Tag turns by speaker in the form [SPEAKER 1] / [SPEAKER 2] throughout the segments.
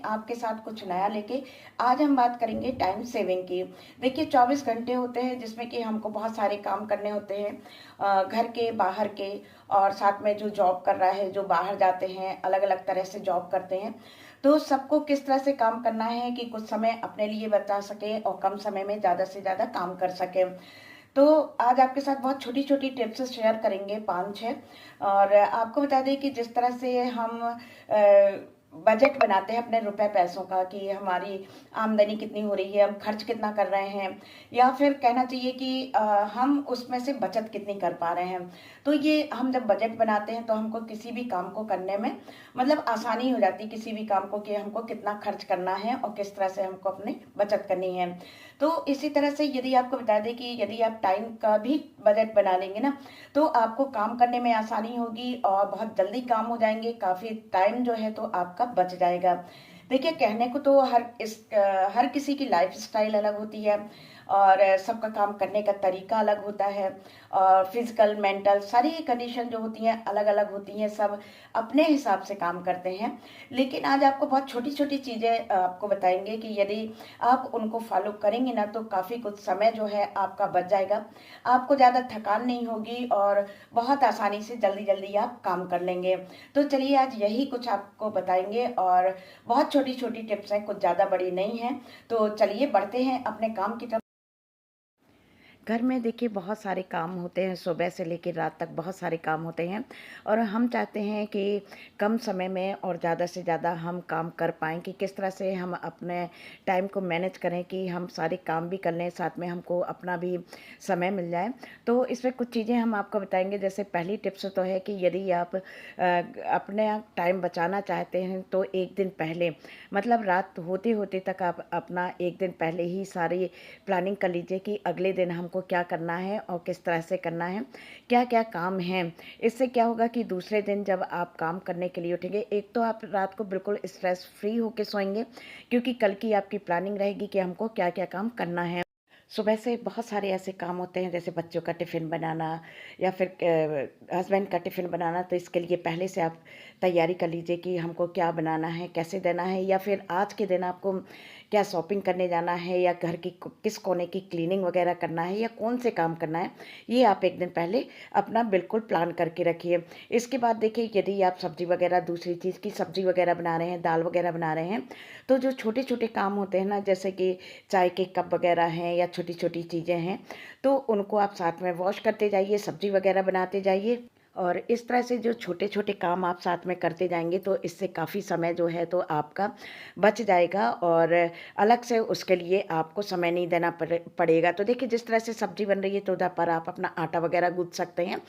[SPEAKER 1] आपके साथ कुछ नया लेके। आज हम बात करेंगे टाइम सेविंग की। देखिए 24 घंटे होते हैं जिसमें कि हमको बहुत सारे काम करने होते हैं, घर के बाहर के, और साथ में जो जॉब कर रहा है, जो बाहर जाते हैं, अलग अलग तरह से जॉब करते हैं। तो सबको किस तरह से काम करना है कि कुछ समय अपने लिए बचा सके और कम समय में ज़्यादा से ज़्यादा काम कर सके। तो आज आपके साथ बहुत छोटी छोटी टिप्स शेयर करेंगे, 5-6। और आपको बता दें कि जिस तरह से हम बजट बनाते हैं अपने रुपए पैसों का, कि हमारी आमदनी कितनी हो रही है, हम खर्च कितना कर रहे हैं, या फिर कहना चाहिए कि हम उसमें से बचत कितनी कर पा रहे हैं। तो ये हम जब बजट बनाते हैं तो हमको किसी भी काम को करने में मतलब आसानी हो जाती है, किसी भी काम को कि हमको कितना खर्च करना है और किस तरह से हमको अपनी बचत करनी है। तो इसी तरह से यदि आपको बता दें कि यदि आप टाइम का भी बजट बना लेंगे ना, तो आपको काम करने में आसानी होगी और बहुत जल्दी काम हो जाएंगे, काफ़ी टाइम जो है तो आपका बच जाएगा। देखिए कहने को तो हर किसी की लाइफ स्टाइल अलग होती है, और सबका काम करने का तरीका अलग होता है, और फिजिकल मेंटल सारी कंडीशन जो होती हैं अलग अलग होती हैं, सब अपने हिसाब से काम करते हैं। लेकिन आज आपको बहुत छोटी छोटी चीज़ें आपको बताएंगे कि यदि आप उनको फॉलो करेंगे ना, तो काफ़ी कुछ समय जो है आपका बच जाएगा, आपको ज़्यादा थकान नहीं होगी और बहुत आसानी से जल्दी जल्दी आप काम कर लेंगे। तो चलिए आज यही कुछ आपको बताएंगे, और बहुत छोटी छोटी टिप्स हैं, कुछ ज़्यादा बड़ी नहीं हैं। तो चलिए बढ़ते हैं अपने काम की तरफ। घर में देखिए बहुत सारे काम होते हैं, सुबह से लेकर रात तक बहुत सारे काम होते हैं, और हम चाहते हैं कि कम समय में और ज़्यादा से ज़्यादा हम काम कर पाएँ, कि किस तरह से हम अपने टाइम को मैनेज करें कि हम सारे काम भी कर लें, साथ में हमको अपना भी समय मिल जाए। तो इसमें कुछ चीज़ें हम आपको बताएंगे। जैसे पहली टिप्स तो है कि यदि आप अपने टाइम बचाना चाहते हैं तो एक दिन पहले, मतलब रात होते होते तक आप अपना एक दिन पहले ही सारी प्लानिंग कर लीजिए कि अगले दिन हमको क्या करना है और किस तरह से करना है, क्या क्या काम है। इससे क्या होगा कि दूसरे दिन जब आप काम करने के लिए उठेंगे, एक तो आप रात को बिल्कुल स्ट्रेस फ्री होके सोएंगे, क्योंकि कल की आपकी प्लानिंग रहेगी कि हमको क्या क्या काम करना है। सुबह से बहुत सारे ऐसे काम होते हैं, जैसे बच्चों का टिफ़िन बनाना या फिर हस्बैंड का टिफ़िन बनाना। तो इसके लिए पहले से आप तैयारी कर लीजिए कि हमको क्या बनाना है, कैसे देना है, या फिर आज के दिन आपको क्या शॉपिंग करने जाना है, या घर की किस कोने की क्लीनिंग वगैरह करना है, या कौन से काम करना है। ये आप एक दिन पहले अपना बिल्कुल प्लान करके रखिए। इसके बाद देखिए यदि आप सब्जी वगैरह, दूसरी चीज़ की सब्जी वगैरह बना रहे हैं, दाल वगैरह बना रहे हैं, तो जो छोटे छोटे काम होते हैं ना, जैसे कि चाय के कप वगैरह हैं या छोटी छोटी चीज़ें हैं, तो उनको आप साथ में वॉश करते जाइए, सब्जी वगैरह बनाते जाइए। और इस तरह से जो छोटे छोटे काम आप साथ में करते जाएंगे, तो इससे काफ़ी समय जो है तो आपका बच जाएगा, और अलग से उसके लिए आपको समय नहीं देना पड़ेगा। तो देखिए जिस तरह से सब्जी बन रही है तो उधर पर आप अपना आटा वगैरह गूँथ सकते हैं।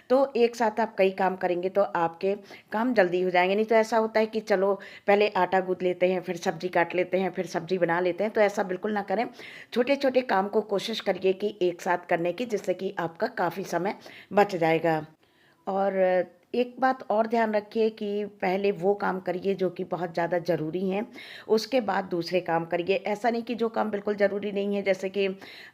[SPEAKER 1] तो एक साथ आप कई काम करेंगे तो आपके काम जल्दी हो जाएंगे। नहीं तो ऐसा होता है कि चलो पहले आटा गूँथ लेते हैं, फिर सब्जी काट लेते हैं, फिर सब्जी बना लेते हैं। तो ऐसा बिल्कुल ना करें। छोटे छोटे काम को कोशिश करिए कि एक साथ करने की, जिससे कि आपका काफ़ी समय बच जाएगा। और एक बात और ध्यान रखिए कि पहले वो काम करिए जो कि बहुत ज़्यादा ज़रूरी हैं, उसके बाद दूसरे काम करिए। ऐसा नहीं कि जो काम बिल्कुल ज़रूरी नहीं है, जैसे कि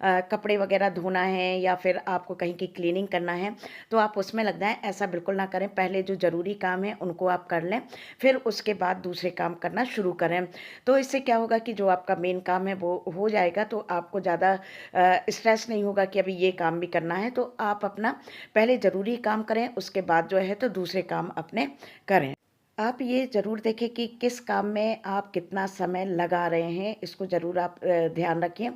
[SPEAKER 1] कपड़े वगैरह धोना है या फिर आपको कहीं की क्लीनिंग करना है, तो आप उसमें लग जाएँ। ऐसा बिल्कुल ना करें। पहले जो ज़रूरी काम है उनको आप कर लें, फिर उसके बाद दूसरे काम करना शुरू करें। तो इससे क्या होगा कि जो आपका मेन काम है वो हो जाएगा, तो आपको ज़्यादा स्ट्रेस नहीं होगा कि अभी ये काम भी करना है। तो आप अपना पहले ज़रूरी काम करें, उसके बाद जो है तो दूसरे काम अपने करें। आप ये ज़रूर देखें कि किस काम में आप कितना समय लगा रहे हैं, इसको ज़रूर आप ध्यान रखें।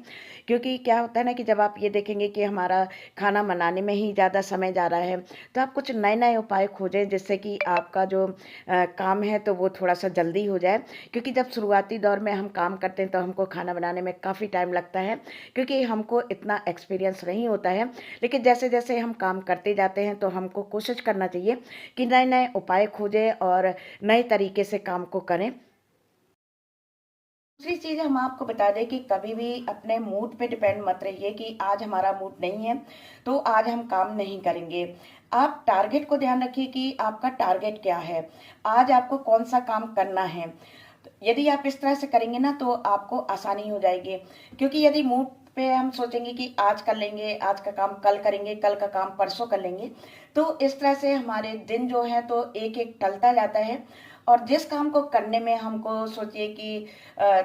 [SPEAKER 1] क्योंकि क्या होता है ना कि जब आप ये देखेंगे कि हमारा खाना बनाने में ही ज़्यादा समय जा रहा है, तो आप कुछ नए नए उपाय खोजें, जिससे कि आपका जो काम है तो वो थोड़ा सा जल्दी हो जाए। क्योंकि जब शुरुआती दौर में हम काम करते हैं तो हमको खाना बनाने में काफ़ी टाइम लगता है, क्योंकि हमको इतना एक्सपीरियंस नहीं होता है। लेकिन जैसे जैसे हम काम करते जाते हैं तो हमको कोशिश करना चाहिए कि नए नए उपाय खोजें और नए तरीके से काम को करें। दूसरी चीज़ हम आपको बता दें कि कभी भी अपने मूड पे डिपेंड मत रहिए कि आज हमारा मूड नहीं है तो आज हम काम नहीं करेंगे। आप टारगेट को ध्यान रखिए कि आपका टारगेट क्या है, आज आपको कौन सा काम करना है। यदि आप इस तरह से करेंगे ना तो आपको आसानी हो जाएगी। क्योंकि यदि मूड पे हम सोचेंगे कि आज कर लेंगे, आज का काम कल करेंगे, कल का काम परसों कर लेंगे, तो इस तरह से हमारे दिन जो है तो एक एक टलता जाता है, और जिस काम को करने में हमको सोचिए कि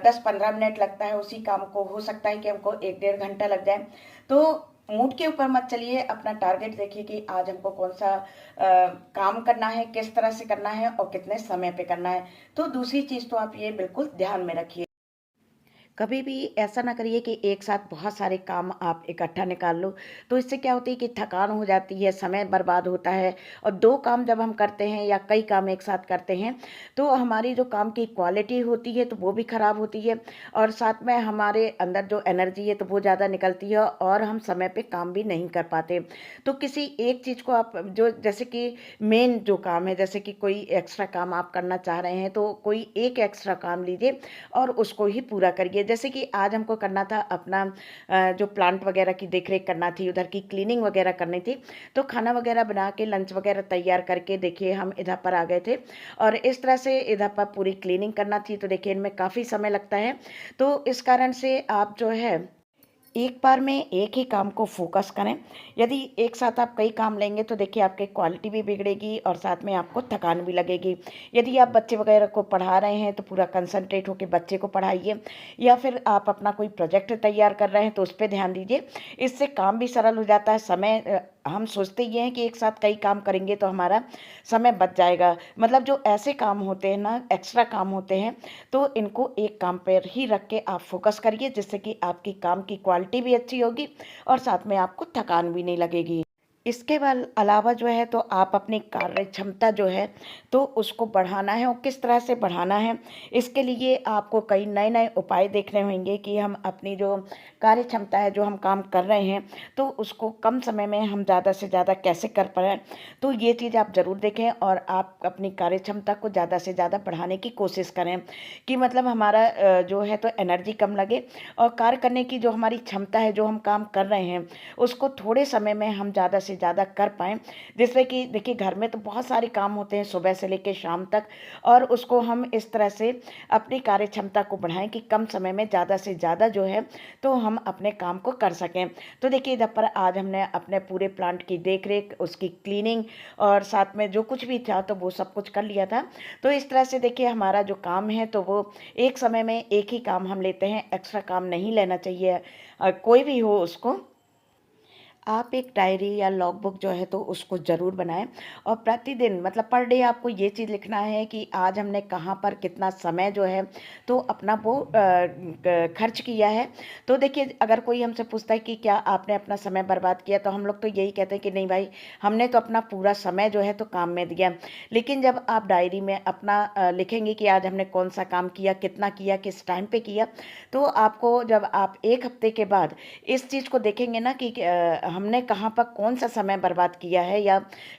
[SPEAKER 1] 10-15 मिनट लगता है, उसी काम को हो सकता है कि हमको 1-1.5 घंटा लग जाए। तो मूड के ऊपर मत चलिए, अपना टारगेट देखिए कि आज हमको कौन सा काम करना है, किस तरह से करना है और कितने समय पे करना है। तो दूसरी चीज़ तो आप ये बिल्कुल ध्यान में रखिए। कभी भी ऐसा ना करिए कि एक साथ बहुत सारे काम आप इकट्ठा निकाल लो, तो इससे क्या होती है कि थकान हो जाती है, समय बर्बाद होता है। और 2 काम जब हम करते हैं या कई काम एक साथ करते हैं, तो हमारी जो काम की क्वालिटी होती है तो वो भी खराब होती है, और साथ में हमारे अंदर जो एनर्जी है तो वो ज़्यादा निकलती है और हम समय पे काम भी नहीं कर पाते। तो किसी एक चीज़ को आप जो जैसे कि मेन जो काम है, जैसे कि कोई एक्स्ट्रा काम आप करना चाह रहे हैं, तो कोई एक एक्स्ट्रा काम लीजिए और उसको ही पूरा करिए। जैसे कि आज हमको करना था अपना जो प्लांट वगैरह की देखरेख करना थी, उधर की क्लीनिंग वगैरह करनी थी, तो खाना वगैरह बना के लंच वगैरह तैयार करके देखिए हम इधर पर आ गए थे। और इस तरह से इधर पर पूरी क्लीनिंग करना थी, तो देखिए इनमें काफ़ी समय लगता है। तो इस कारण से आप जो है एक बार में एक ही काम को फोकस करें। यदि एक साथ आप कई काम लेंगे तो देखिए आपकी क्वालिटी भी बिगड़ेगी और साथ में आपको थकान भी लगेगी। यदि आप बच्चे वगैरह को पढ़ा रहे हैं तो पूरा कंसंट्रेट होकर बच्चे को पढ़ाइए, या फिर आप अपना कोई प्रोजेक्ट तैयार कर रहे हैं तो उस पर ध्यान दीजिए। इससे काम भी सरल हो जाता है। हम सोचते ये हैं कि एक साथ कई काम करेंगे तो हमारा समय बच जाएगा। मतलब जो ऐसे काम होते हैं ना, एक्स्ट्रा काम होते हैं, तो इनको एक काम पर ही रख के आप फोकस करिए, जिससे कि आपकी काम की क्वालिटी भी अच्छी होगी और साथ में आपको थकान भी नहीं लगेगी। इसके अलावा जो है तो आप अपनी कार्य क्षमता जो है तो उसको बढ़ाना है, और किस तरह से बढ़ाना है, इसके लिए आपको कई नए नए उपाय देखने होंगे कि हम अपनी जो कार्य क्षमता है, जो हम काम कर रहे हैं, तो उसको कम समय में हम ज़्यादा से ज़्यादा कैसे कर पाएँ। तो ये चीज़ आप ज़रूर देखें और आप अपनी कार्य क्षमता को ज़्यादा से ज़्यादा बढ़ाने की कोशिश करें, कि मतलब हमारा जो है तो एनर्जी कम लगे, और कार्य करने की जो हमारी क्षमता है, जो हम काम कर रहे हैं, उसको थोड़े समय में हम ज़्यादा से ज़्यादा कर पाएँ। जिससे कि देखिए घर में तो बहुत सारे काम होते हैं सुबह से लेकर शाम तक, और उसको हम इस तरह से अपनी कार्य क्षमता को बढ़ाएं कि कम समय में ज़्यादा से ज़्यादा जो है तो हम अपने काम को कर सकें। तो देखिए इधर पर आज हमने अपने पूरे प्लांट की देख रेख, उसकी क्लीनिंग और साथ में जो कुछ भी था तो वो सब कुछ कर लिया था। तो इस तरह से देखिए हमारा जो काम है तो वो एक समय में एक ही काम हम लेते हैं, एक्स्ट्रा काम नहीं लेना चाहिए, कोई भी हो उसको। आप एक डायरी या लॉग बुक जो है तो उसको ज़रूर बनाएं, और प्रतिदिन मतलब पर डे आपको ये चीज़ लिखना है कि आज हमने कहाँ पर कितना समय जो है तो अपना वो खर्च किया है। तो देखिए अगर कोई हमसे पूछता है कि क्या आपने अपना समय बर्बाद किया, तो हम लोग तो यही कहते हैं कि नहीं भाई, हमने तो अपना पूरा समय जो है तो काम में दिया। लेकिन जब आप डायरी में अपना लिखेंगे कि आज हमने कौन सा काम किया, कितना किया, किस टाइम पे किया, तो आपको जब आप एक हफ्ते के बाद इस चीज़ को देखेंगे ना कि हमने कहाँ पर कौन सा समय बर्बाद किया है या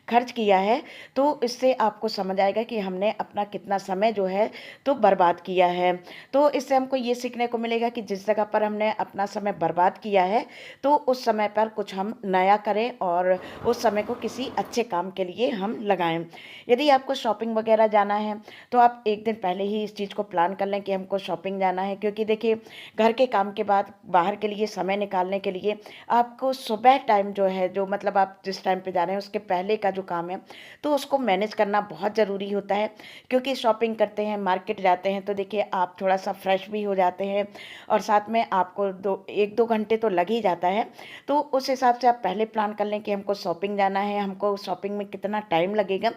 [SPEAKER 1] खर्च किया है, तो इससे आपको समझ आएगा कि हमने अपना कितना समय जो है तो बर्बाद किया है। तो इससे हमको ये सीखने को मिलेगा कि जिस जगह पर हमने अपना समय बर्बाद किया है तो उस समय पर कुछ हम नया करें और उस समय को किसी अच्छे काम के लिए हम लगाएं। यदि आपको शॉपिंग वगैरह जाना है तो आप एक दिन पहले ही इस चीज़ को प्लान कर लें कि हमको शॉपिंग जाना है, क्योंकि देखिए घर के काम के बाद बाहर के लिए समय निकालने के लिए आपको सुबह टाइम जो है, जो मतलब आप जिस टाइम पे जा रहे हैं उसके पहले का जो काम है तो उसको मैनेज करना बहुत ज़रूरी होता है। क्योंकि शॉपिंग करते हैं, मार्केट जाते हैं, तो देखिए आप थोड़ा सा फ्रेश भी हो जाते हैं और साथ में आपको 1-2 घंटे तो लग ही जाता है। तो उस हिसाब से आप पहले प्लान कर लें कि हमको शॉपिंग जाना है, हमको शॉपिंग में कितना टाइम लगेगा।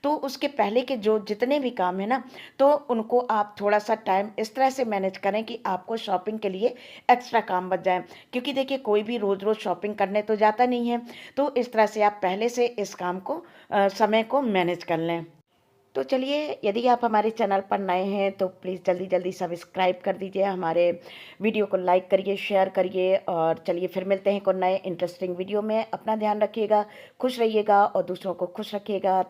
[SPEAKER 1] तो उसके पहले के जो जितने भी काम है ना, तो उनको आप थोड़ा सा टाइम इस तरह से मैनेज करें कि आपको शॉपिंग के लिए एक्स्ट्रा काम बच जाए। क्योंकि देखिए कोई भी रोज़ रोज़ शॉपिंग करने तो जाता नहीं है, तो इस तरह से आप पहले से इस काम को समय को मैनेज कर लें। तो चलिए, यदि आप हमारे चैनल पर नए हैं तो प्लीज़ जल्दी जल्दी सब्सक्राइब कर दीजिए, हमारे वीडियो को लाइक करिए, शेयर करिए, और चलिए फिर मिलते हैं कोई नए इंटरेस्टिंग वीडियो में। अपना ध्यान रखिएगा, खुश रहिएगा और दूसरों को खुश रखिएगा।